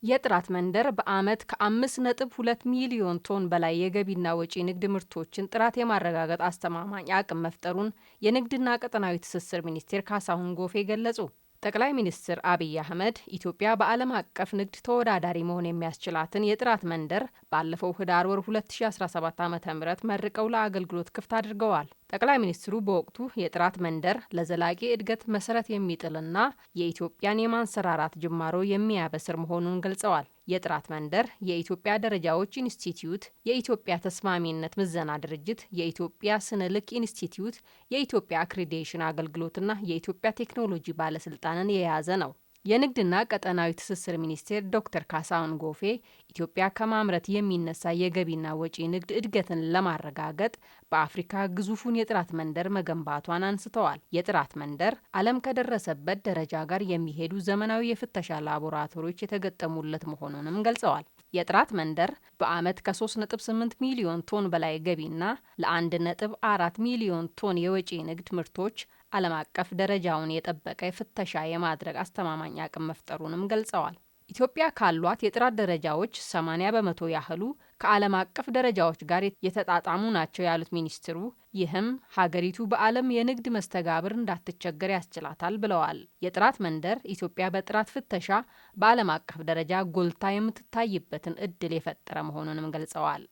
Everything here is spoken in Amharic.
የጥራት መንደር በዓመት ከ5.2 ሚሊዮን ቶን በላይ የገቢና ወጪ ንግድ ምርቶችን ጥራት የማረጋገጥ አስተማማኝ አቅም መፍጠሩን የንግድና ቀጠናዊ ትስስር ሚኒስቴር ካሳሁን ጎፌ ገለጹ። ጠቅላይ ሚኒስትር አብይ አህመድ ኢትዮጵያ በዓለም አቀፍ ንግድ ተወዳዳሪ መሆን የሚያስችላትን የጥራት መንደር ባለፈው ህዳር ወር 2017 ዓ.ም መርቀው ለአገልግሎት ክፍት አድርገዋል። ጠቅላይ ሚኒስትሩ በወቅቱ የጥራት መንደር ለዘላቂ እድገት መሰረት የሚጥልና የኢትዮጵያን የማንሰራራት ጅማሮ የሚያበስር መሆኑን ገልጸዋል። የጥራት መንደር የኢትዮጵያ ደረጃዎች ኢንስቲትዩት፣ የኢትዮጵያ ተስማሚነት ምዘና ድርጅት፣ የኢትዮጵያ ስነ ልክ ኢንስቲትዩት፣ የኢትዮጵያ አክሬዲቴሽን አገልግሎትና የኢትዮጵያ ቴክኖሎጂ ባለስልጣንን የያዘ ነው። የንግድና ቀጠናዊ ትስስር ሚኒስቴር ዶክተር ካሳሁን ጎፌ ኢትዮጵያ ከማምረት የሚነሳ የገቢና ወጪ ንግድ እድገትን ለማረጋገጥ በአፍሪካ ግዙፉን የጥራት መንደር መገንባቷን አንስተዋል። የጥራት መንደር ዓለም ከደረሰበት ደረጃ ጋር የሚሄዱ ዘመናዊ የፍተሻ ላቦራቶሪዎች የተገጠሙለት መሆኑንም ገልጸዋል። የጥራት መንደር በዓመት ከ3.8 ሚሊዮን ቶን በላይ ገቢና ለ1.4 ሚሊዮን ቶን የወጪ ንግድ ምርቶች ዓለም አቀፍ ደረጃውን የጠበቀ ፍተሻ የማድረግ አስተማማኝ አቅም መፍጠሩንም ገልጸዋል። ኢትዮጵያ ካሏት የጥራት ደረጃዎች 80 በመቶ ያህሉ ከዓለም አቀፍ ደረጃዎች ጋር የተጣጣሙ ናቸው ያሉት ሚኒስትሩ፣ ይህም ሀገሪቱ በዓለም የንግድ መስተጋብር እንዳትቸገር ያስችላታል ብለዋል። የጥራት መንደር ኢትዮጵያ በጥራት ፍተሻ በዓለም አቀፍ ደረጃ ጎልታ የምትታይበትን እድል የፈጠረ መሆኑንም ገልጸዋል።